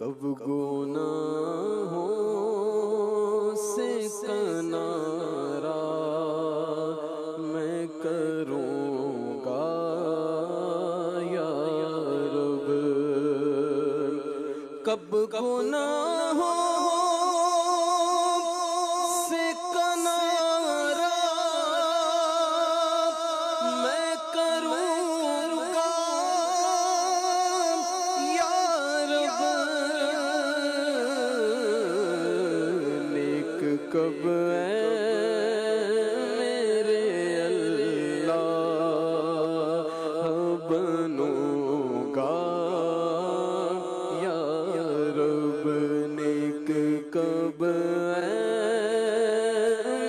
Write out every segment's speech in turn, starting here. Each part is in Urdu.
کب گناہوں سے کنارہ میں کروں گا یا رب، کب گناہوں سے کنارہ میں کروں گا یا رب، نیک کب میرے اللہ بنوں گا یا رب، نیک کب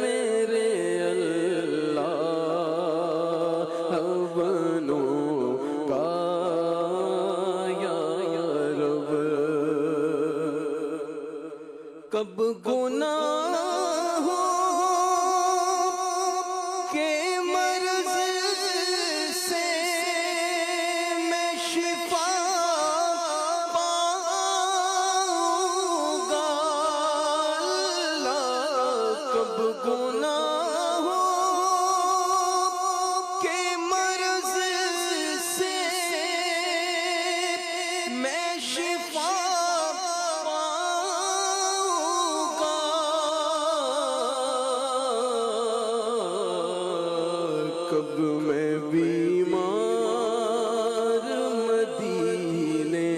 میرے اللہ بنوں گا یا رب، کب گناہوں کے مرض سے میں شفا پاؤں گا اللہ، کب گناہوں کے مرض سے میں شفا کب میں بیمار مدینے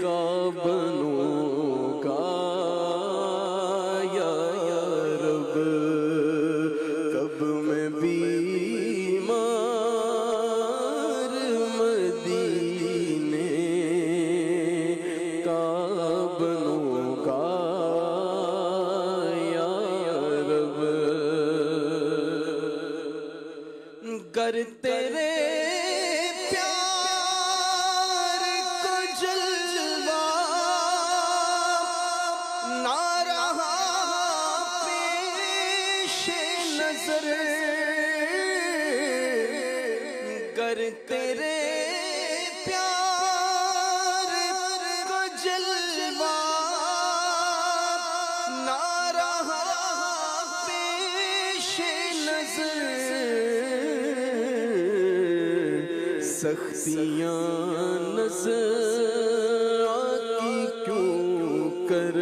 کا بنوں گا یا رب، کب میں بیمار مدینے کا بنوں گا یا رب، گر تیرے پیار کو جلوہ نہ رہا پیش نظر، گر تیرے پیار کو جلوہ نہ رہا پیش نظر، سختیاں نظر آتی کیوں کر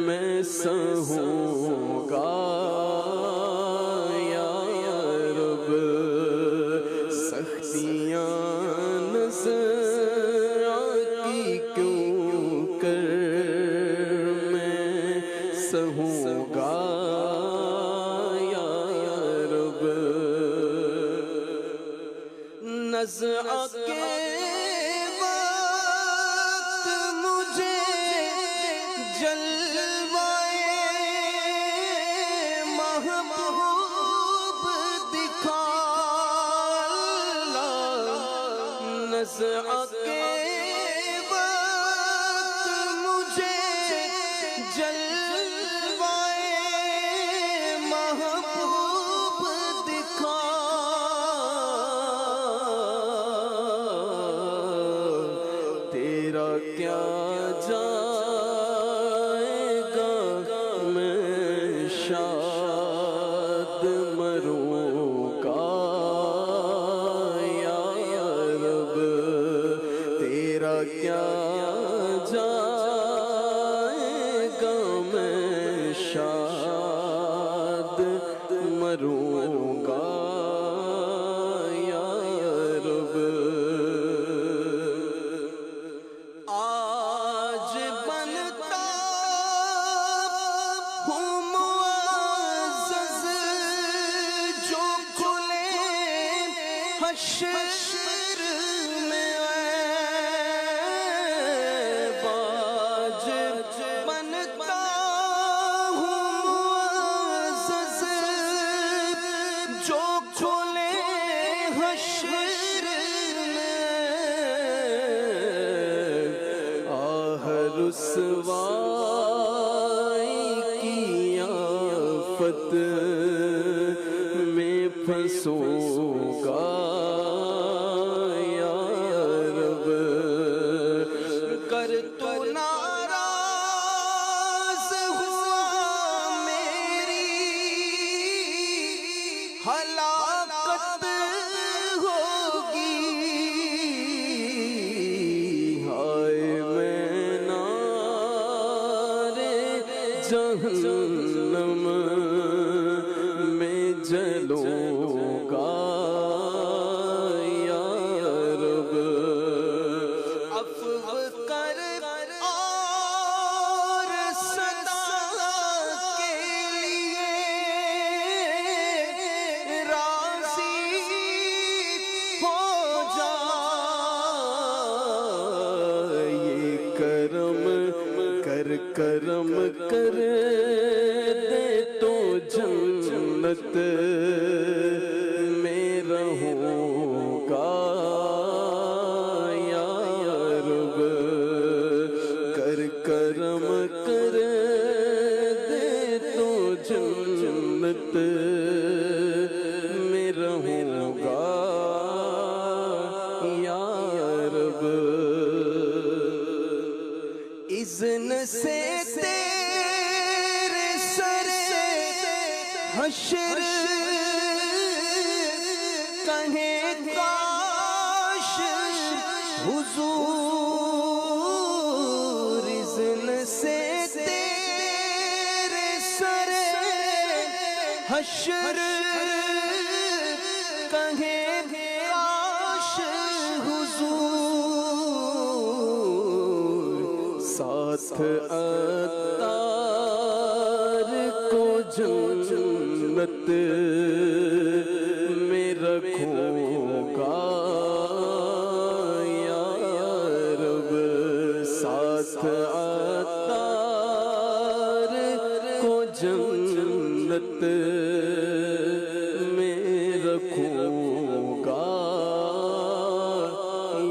میں سہوں گا یا رب، سختیاں نظر آتی کیوں کر میں سہوں گا یا رب، نزع کے وقت مجھے جلوائے محبوب دکھا اللہ، نزع کے وقت مجھے جلوائے محبوب دکھا، تیرا کیا جائے گا میں شاد مروں گا یا رب، تیرا کیا جائے گا میں شاد مروں گا یا رب، آج بنتا ہوں معزز جو کھلے حشر میں عیب، آج بنتا ہوں معزز جو کھلے حشر میں، رسوائی کی آفت میں پھنسوں گا یا رب، جہنم میں جلوں گا یا رب عفو کر اور صدا کے لیے راضی ہو جا یہ کرم کرم کر دے تو جنت میں رہوں گا یا رب کرم کر دے تو جنت میں رہوں گا یا رب اذن سے تیرے سر حشر کہیں کاش حضور اذن سے تیرے سر حشر کہیں کاش حضور ساتھ عطار کو جنت میں رکھوں گا یا رب ساتھ عطار کو جنت میں رکھوں گا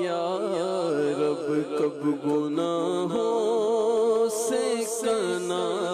یا رب کب گناہوں سے کنارے